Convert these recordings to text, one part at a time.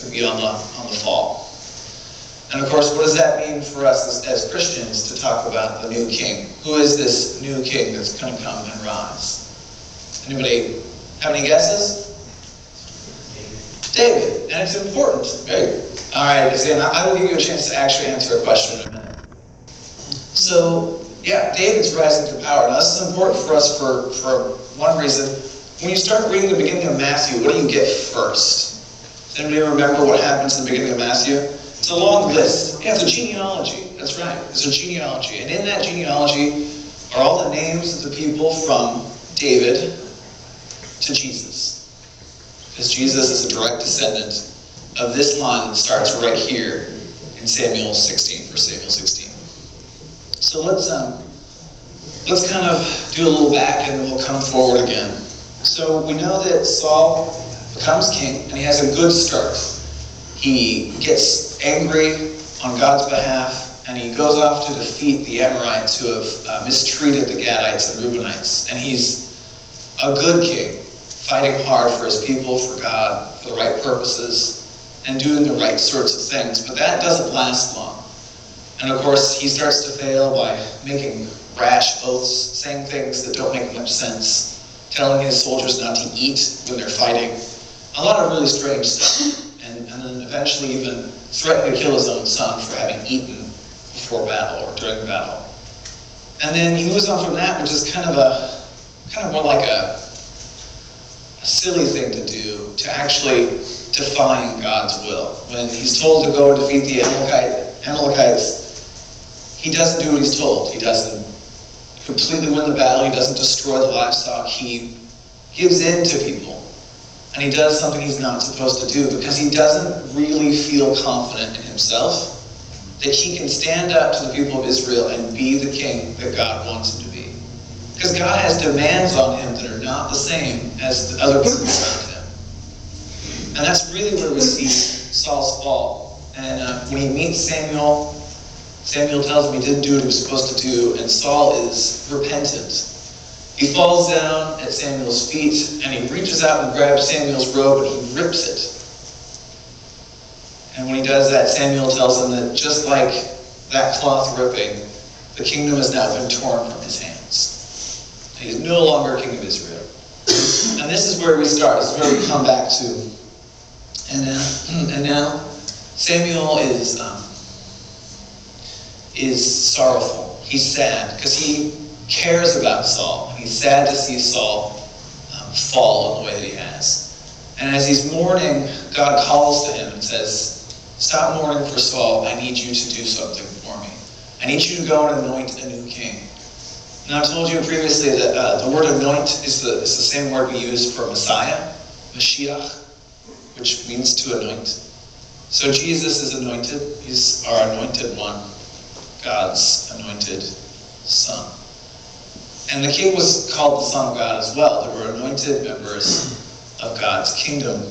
to be on the fall. And of course, what does that mean for us as Christians to talk about the new king? Who is this new king that's going to come and rise? Anybody have any guesses? David. And it's important. Very good. All right, Zan, I will give you a chance to actually answer a question in a minute. So, yeah, David's rising to power. Now, this is important for us for one reason. When you start reading the beginning of Matthew, what do you get first? Does anybody remember what happens in the beginning of Matthew? It's a long list. Yeah, it's a genealogy. That's right. It's a genealogy. And in that genealogy are all the names of the people from David to Jesus. Because Jesus is a direct descendant of this line that starts right here in Samuel 16, 1 Samuel 16. So let's kind of do a little back and then we'll come forward again. So we know that Saul becomes king and he has a good start. He gets angry on God's behalf and he goes off to defeat the Amorites who have mistreated the Gadites and Reubenites. And he's a good king, fighting hard for his people, for God, for the right purposes, and doing the right sorts of things. But that doesn't last long. And of course, he starts to fail by making rash oaths, saying things that don't make much sense, telling his soldiers not to eat when they're fighting. A lot of really strange stuff. And then eventually even threatening to kill his own son for having eaten before battle or during battle. And then he moves on from that, which is kind of more like a silly thing to do, to actually defying God's will. When he's told to go and defeat the Amalekites, he doesn't do what he's told. He doesn't completely win the battle. He doesn't destroy the livestock. He gives in to people. And he does something he's not supposed to do because he doesn't really feel confident in himself that he can stand up to the people of Israel and be the king that God wants him to be. Because God has demands on him that are not the same as the other people around him. And that's really where we see Saul's fall. And when he meets Samuel, Samuel tells him he didn't do what he was supposed to do, and Saul is repentant. He falls down at Samuel's feet, and he reaches out and grabs Samuel's robe, and he rips it. And when he does that, Samuel tells him that just like that cloth ripping, the kingdom has now been torn from his hands. He is no longer king of Israel. And this is where we start. This is where we come back to. And now Samuel is sorrowful. He's sad because he cares about Saul. He's sad to see Saul fall in the way that he has. And as he's mourning, God calls to him and says, "Stop mourning for Saul. I need you to do something for me. I need you to go and anoint a new king." Now, I told you previously that the word anoint is the same word we use for Messiah, Mashiach, which means to anoint. So Jesus is anointed. He's our anointed one, God's anointed son. And the king was called the Son of God as well. There were anointed members of God's kingdom.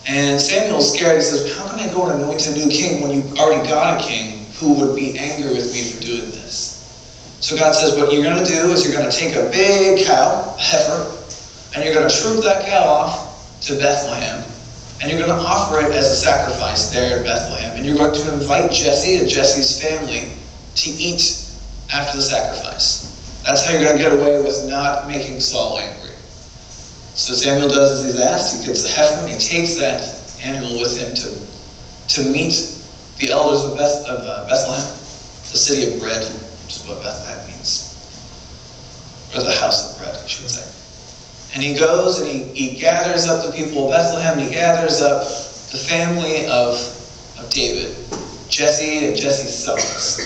And Samuel's scared. He says, "How can I go and anoint a new king when you've already got a king who would be angry with me for doing this?" So God says, what you're going to do is you're going to take a big cow, a heifer, and you're going to troop that cow off to Bethlehem. And you're going to offer it as a sacrifice there in Bethlehem. And you're going to invite Jesse and Jesse's family to eat after the sacrifice. That's how you're going to get away with not making Saul angry. So Samuel does as he's asked. He gets the heifer and he takes that animal with him to meet the elders of Bethlehem, the city of bread, which is what that means. Or the house of bread, I should say. And he goes and he gathers up the people of Bethlehem. He gathers up the family of David, Jesse and Jesse's sons.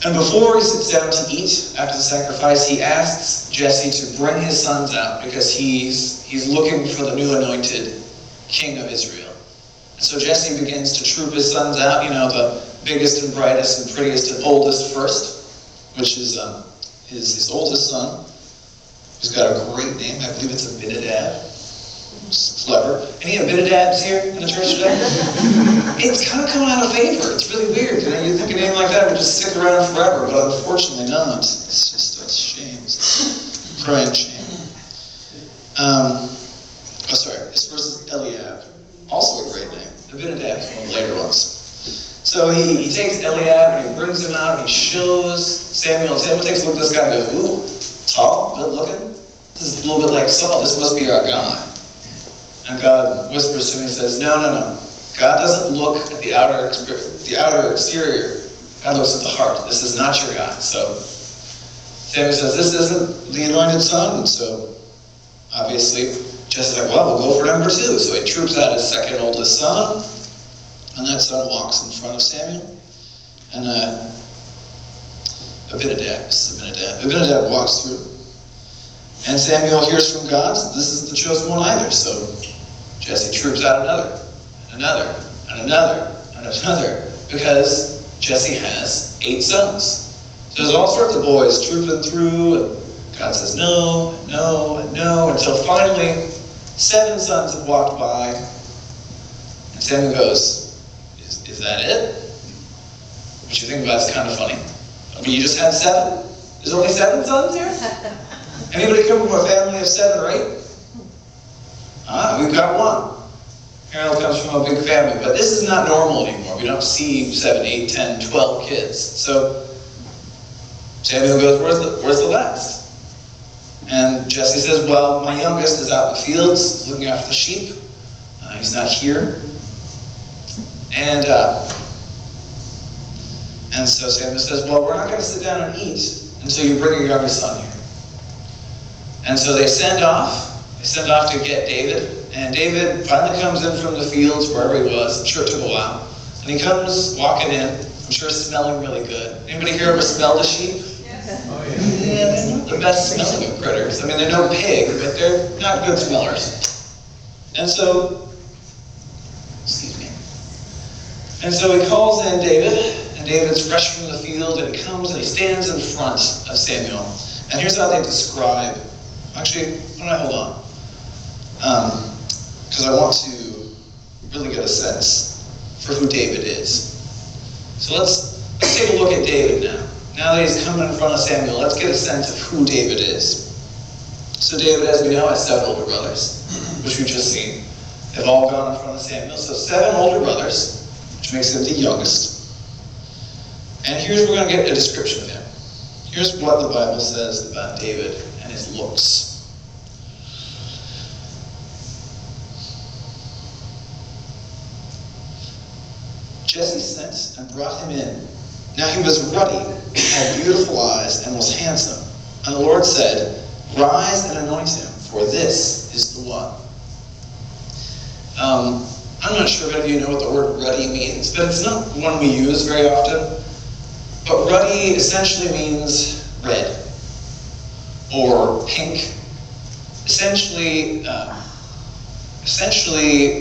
And before he sits down to eat after the sacrifice, he asks Jesse to bring his sons out because he's looking for the new anointed king of Israel. And so Jesse begins to troop his sons out, the biggest and brightest and prettiest and oldest first, which is his oldest son, who's got a great name. I believe it's Abinadab. It's clever. Any Abinadabs here in the church today? It's kind of coming out of favor. It's really weird. You think a name like that would just stick around forever, but unfortunately not. It's just a shame. It's a crying shame. His first is Eliab. Also a Abinadab is one of the later ones. So he takes Eliab and he brings him out and he shows Samuel. Samuel takes a look at this guy and goes, ooh, tall, good looking. This is a little bit like Saul. This must be our guy. And God whispers to him and says, no. God doesn't look at the outer exterior. God looks at the heart. This is not your guy. So Samuel says, this isn't the anointed son. And so obviously Jesse's like, well, we'll go for number 2. So he troops out his second oldest son. And that son walks in front of Samuel. And Abinadab walks through. And Samuel hears from God, this is the chosen one either. So Jesse troops out another, because Jesse has 8 sons. So there's all sorts of boys trooping through, and God says no, until finally 7 sons have walked by. And Samuel goes, is that it? What you think about is kind of funny. I mean, you just had 7? There's only 7 sons here? Anybody come from a family of 7 or 8? We've got 1. Harold comes from a big family, but this is not normal anymore. We don't see 7, 8, 10, 12 kids. So Samuel goes, where's the last? And Jesse says, well, my youngest is out in the fields looking after the sheep. He's not here. And so Samuel says, well, we're not going to sit down and eat until you bring your youngest son here. And so they send off to get David. And David finally comes in from the fields, wherever he was. I'm sure it took a while. And he comes walking in, I'm sure smelling really good. Anybody here ever smelled a sheep? Yes. Oh, yeah. Yeah, they're not the best smelling of critters. I mean, they're no pig, but they're not good smellers. And so, he calls in David, and David's fresh from the field, and he comes and he stands in front of Samuel. And here's how they describe. Actually, hold on. Because I want to really get a sense for who David is. So let's take a look at David now. Now that he's coming in front of Samuel, let's get a sense of who David is. So David, as we know, has 7 older brothers, which we've just seen. They've all gone in front of Samuel. So 7 older brothers, which makes him the youngest. And we're going to get a description of him. Here's what the Bible says about David and his looks. Jesse sent and brought him in. Now he was ruddy, had beautiful eyes, and was handsome. And the Lord said, rise and anoint him, for this is the one. I'm not sure if any of you know what the word ruddy means, but it's not one we use very often. But ruddy essentially means red or pink. Essentially,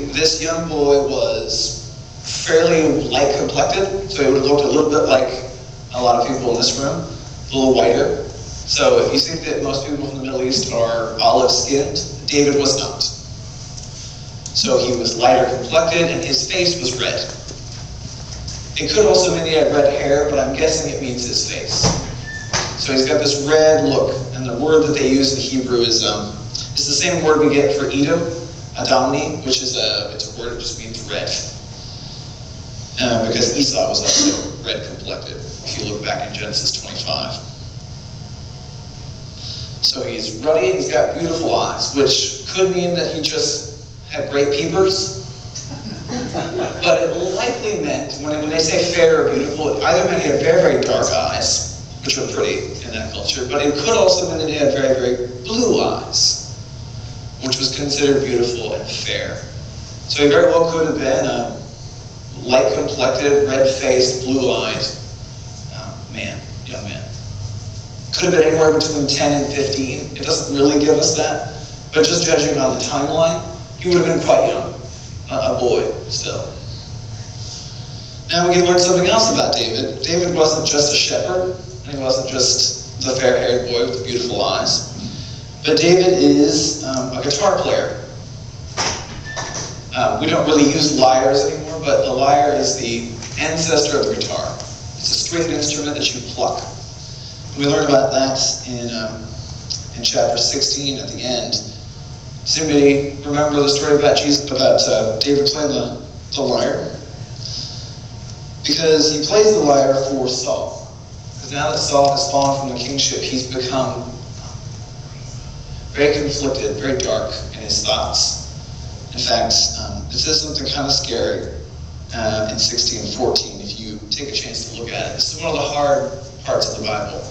this young boy was fairly light complected, so he would have looked a little bit like a lot of people in this room, a little whiter. So if you think that most people from the Middle East are olive-skinned, David was not. So he was lighter complected, and his face was red. It could also mean he had red hair, but I'm guessing it means his face. So he's got this red look, and the word that they use in Hebrew is the same word we get for Edom, Adamni, which is it's a word that just means red. Because Esau was also red complected, if you look back in Genesis 25. So he's ruddy and he's got beautiful eyes, which could mean that he just had great peepers. But it likely meant, when they say fair or beautiful, it either meant he had very, very dark eyes, which were pretty in that culture, but it could also mean that he had very, very blue eyes, which was considered beautiful and fair. So he very well could have been a light complected, red-faced, blue-eyed young man. Could have been anywhere between 10 and 15. It doesn't really give us that. But just judging on the timeline, he would have been quite young. A boy, still. Now we can learn something else about David. David wasn't just a shepherd, and he wasn't just the fair-haired boy with the beautiful eyes. But David is a guitar player. We don't really use lyres anymore, but the lyre is the ancestor of the guitar. It's a stringed instrument that you pluck. We learn about that in chapter 16 at the end. Does anybody remember the story about David playing the the lyre? Because he plays the lyre for Saul. Because now that Saul has fallen from the kingship, he's become very conflicted, very dark in his thoughts. In fact, it says something kind of scary in 16:14, if you take a chance to look at it. This is one of the hard parts of the Bible.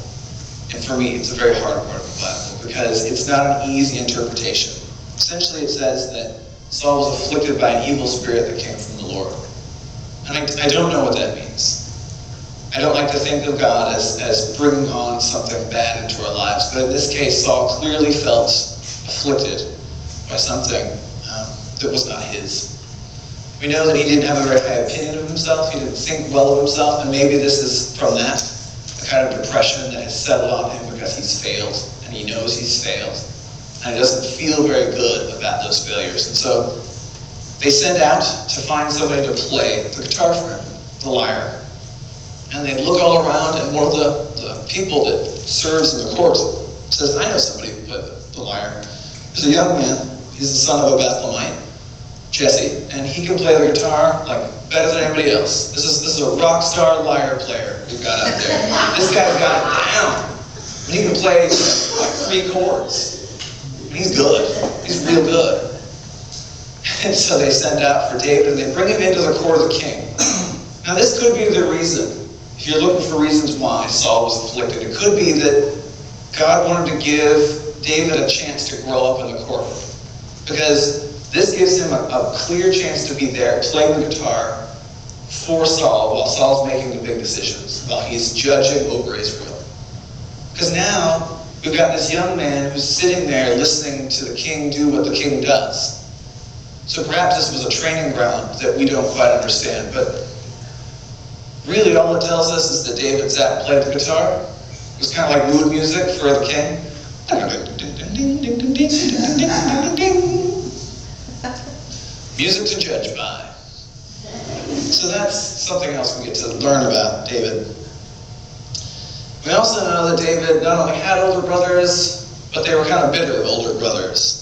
And for me, it's a very hard part of the Bible, because it's not an easy interpretation. Essentially, it says that Saul was afflicted by an evil spirit that came from the Lord. And I don't know what that means. I don't like to think of God as bringing on something bad into our lives. But in this case, Saul clearly felt afflicted by something that was not his. We know that he didn't have a very high opinion of himself. He didn't think well of himself. And maybe this is from that, the kind of depression that has settled on him because he's failed. And he knows he's failed. And he doesn't feel very good about those failures. And so they send out to find somebody to play the guitar for him, the lyre. And they look all around, and one of the people that serves in the court says, I know somebody who played the lyre. There's a young man. He's the son of a Bethlehemite, Jesse, and he can play the guitar like better than anybody else. This is a rock star lyre player we've got out there. This guy's got it down. And he can play like 3 chords. And he's good. He's real good. And so they send out for David, and they bring him into the court of the king. Now this could be the reason. If you're looking for reasons why Saul was afflicted, it could be that God wanted to give David a chance to grow up in the courtroom. Because this gives him a clear chance to be there, playing the guitar for Saul while Saul's making the big decisions, while he's judging over Israel. Because now we've got this young man who's sitting there listening to the king do what the king does. So perhaps this was a training ground that we don't quite understand, but really all it tells us is that David sat and played the guitar. It was kind of like mood music for the king. Music to judge by. So that's something else we get to learn about David. We also know that David not only had older brothers, but they were kind of bitter older brothers.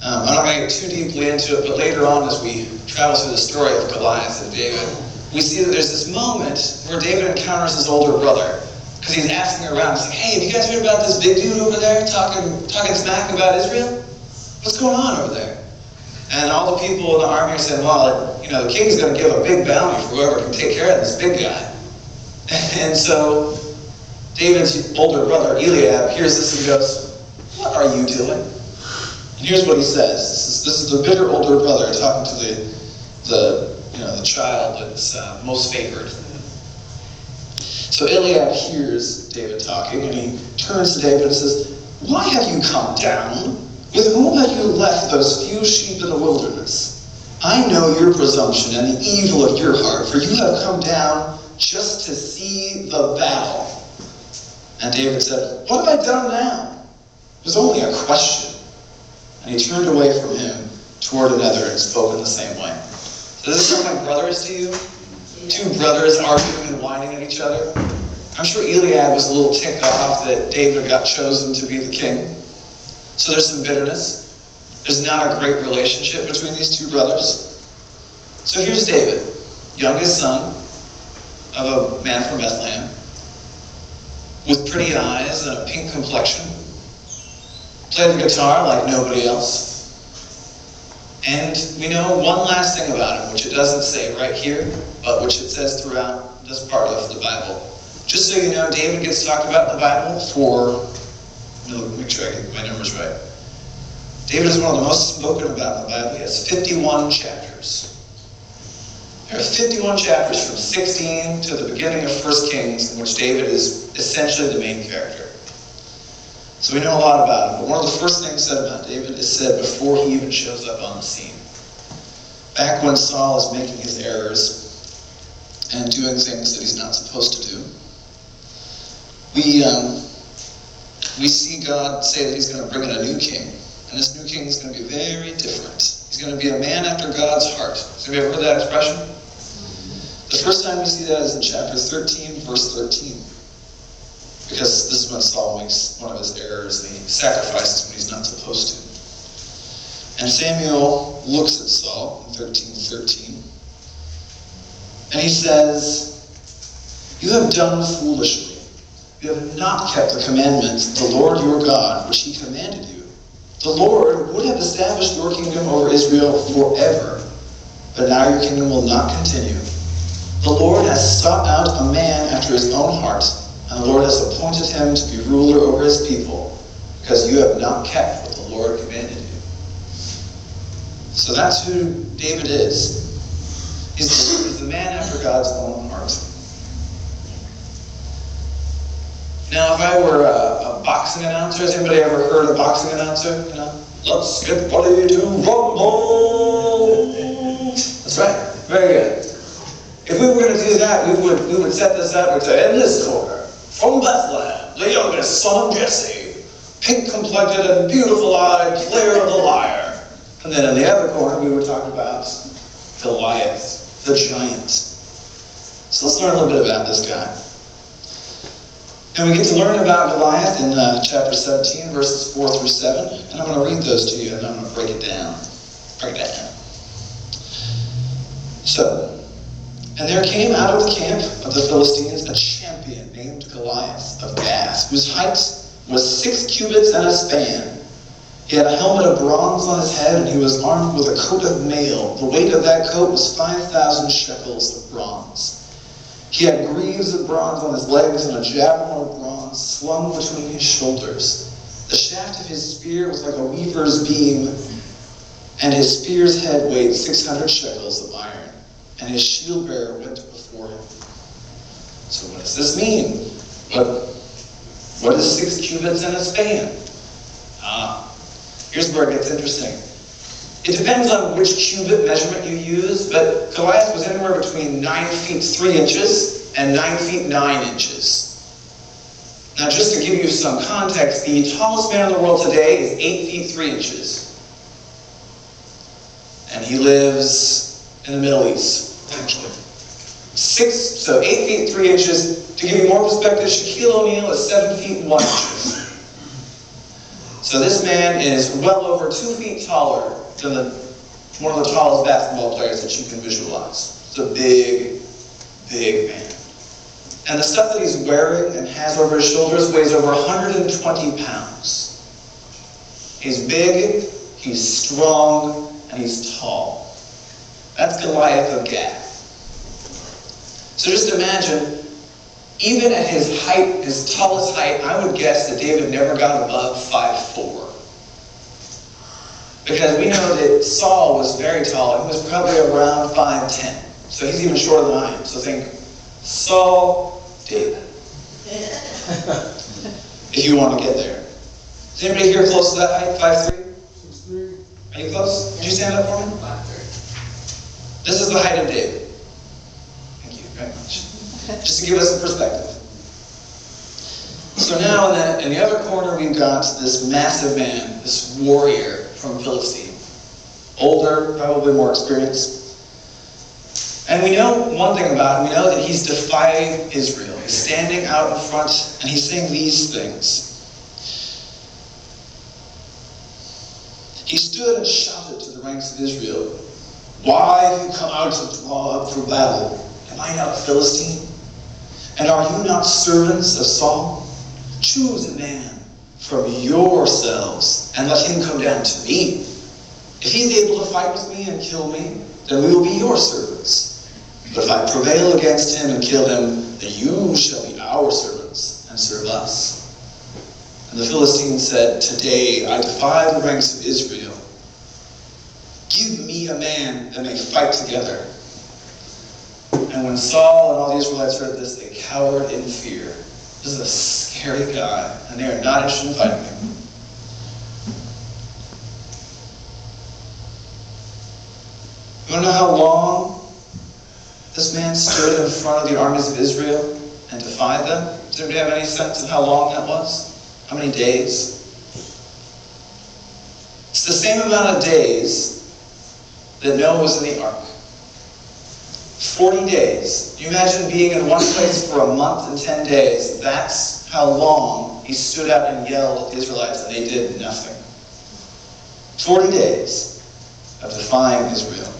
I'm not going to get too deeply into it, but later on as we travel through the story of Goliath and David, we see that there's this moment where David encounters his older brother, because he's asking around. He's like, hey, have you guys heard about this big dude over there talking smack about Israel? What's going on over there? And all the people in the army are saying, well, the king's going to give a big bounty for whoever can take care of this big guy. And so David's older brother, Eliab, hears this and goes, what are you doing? And here's what he says. This is the bitter older brother talking to the child that's most favored. So Eliab hears David talking, and he turns to David and says, why have you come down? With whom have you left those few sheep in the wilderness? I know your presumption and the evil of your heart, for you have come down just to see the battle. And David said, what have I done now? It was only a question. And he turned away from him toward another and spoke in the same way. Does this sound like brothers to you? Two brothers arguing and whining at each other? I'm sure Eliab was a little ticked off that David got chosen to be the king. So there's some bitterness. There's not a great relationship between these two brothers. So here's David, youngest son of a man from Bethlehem, with pretty eyes and a pink complexion, played the guitar like nobody else. And we know one last thing about him, which it doesn't say right here, but which it says throughout this part of the Bible. Just so you know, David gets talked about in the Bible for, make sure I get my numbers right. David is one of the most spoken about in the Bible. He has 51 chapters. There are 51 chapters from 16 to the beginning of 1 Kings in which David is essentially the main character. So we know a lot about him, but one of the first things said about David is said before he even shows up on the scene. Back when Saul is making his errors and doing things that he's not supposed to do, we see God say that he's going to bring in a new king. And this new king is going to be very different. He's going to be a man after God's heart. Have you ever heard that expression? The first time we see that is in chapter 13, verse 13. Because this is when Saul makes one of his errors and he sacrifices when he's not supposed to. And Samuel looks at Saul in 13:13, and he says, "You have done foolishly. You have not kept the commandments of the Lord your God, which he commanded you. The Lord would have established your kingdom over Israel forever, but now your kingdom will not continue. The Lord has sought out a man after his own heart, and the Lord has appointed him to be ruler over his people, because you have not kept what the Lord commanded you." So that's who David is. He's the man after God's own heart. Now, if I were a boxing announcer, has anybody ever heard a boxing announcer? You know, let's get ready to rumble. That's right. Very good. If we were going to do that, we would set this up. We'd say, in this corner, from Bethlehem, the youngest son of Jesse, pink-complected and beautiful-eyed, player of the lyre. And then in the other corner, we would talk about Goliath, the giant. So let's learn a little bit about this guy. And we get to learn about Goliath in chapter 17, verses 4 through 7. And I'm going to read those to you, and I'm going to break it down. So, and there came out of the camp of the Philistines a champion named Goliath of Gath, whose height was 6 cubits and a span. He had a helmet of bronze on his head, and he was armed with a coat of mail. The weight of that coat was 5,000 shekels of bronze. He had greaves of bronze on his legs and a javelin of bronze slung between his shoulders. The shaft of his spear was like a weaver's beam, and his spear's head weighed 600 shekels of iron, and his shield bearer went before him. So what does this mean? What is 6 cubits and a span? Here's where it gets interesting. It depends on which cubit measurement you use, but Goliath was anywhere between 9 feet 3 inches and 9 feet 9 inches. Now, just to give you some context, the tallest man in the world today is 8 feet 3 inches. And he lives in the Middle East, actually. 8 feet 3 inches. To give you more perspective, Shaquille O'Neal is 7 feet 1 inches. So this man is well over 2 feet taller than one of the tallest basketball players that you can visualize. It's a big, big man. And the stuff that he's wearing and has over his shoulders weighs over 120 pounds. He's big, he's strong, and he's tall. That's Goliath of Gath. So just imagine, even at his height, his tallest height, I would guess that David never got above 5'4". Because we know that Saul was very tall. He was probably around 5'10". So he's even shorter than I am. So think Saul, David. If you want to get there. Is anybody here close to that height? 5'3"? 6'3". Are you close? Would you stand up for me? 5'3". This is the height of David. Thank you very much. Just to give us a perspective. So now in the other corner, we've got this massive man, this warrior from Philistine. Older, probably more experienced. And we know one thing about him. We know that he's defying Israel. He's standing out in front, and he's saying these things. He stood and shouted to the ranks of Israel, "Why have you come out to draw up for battle? Am I not a Philistine? And are you not servants of Saul? Choose a man from yourselves and let him come down to me. If he's able to fight with me and kill me, then we will be your servants. But if I prevail against him and kill him, then you shall be our servants and serve us." And the Philistine said, "Today I defy the ranks of Israel. Give me a man that may fight together." And when Saul and all the Israelites heard this, they cowered in fear. This is a scary guy, and they are not interested in fighting him. You want to know how long this man stood in front of the armies of Israel and defied them? Does anybody have any sense of how long that was? How many days? It's the same amount of days that Noah was in the ark. 40 days. Can you imagine being in one place for a month and 10 days? That's how long he stood out and yelled at the Israelites, and they did nothing. 40 days of defying Israel.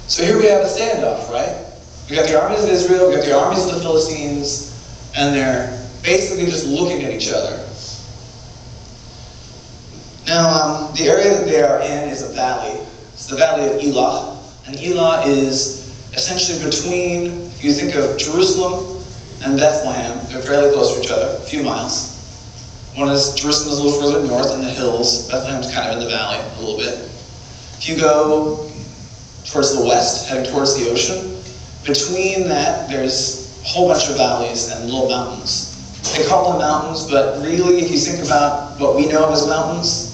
So here we have a standoff, right? We got the armies of Israel, we got the armies of the Philistines, and they're basically just looking at each other. Now, the area that they are in is a valley. It's the valley of Elah. And Elah is essentially between, if you think of Jerusalem and Bethlehem, they're fairly close to each other, a few miles. Jerusalem is a little further north in the hills. Bethlehem's kind of in the valley a little bit. If you go towards the west, heading towards the ocean, between that there's a whole bunch of valleys and little mountains. They call them mountains, but really if you think about what we know of as mountains,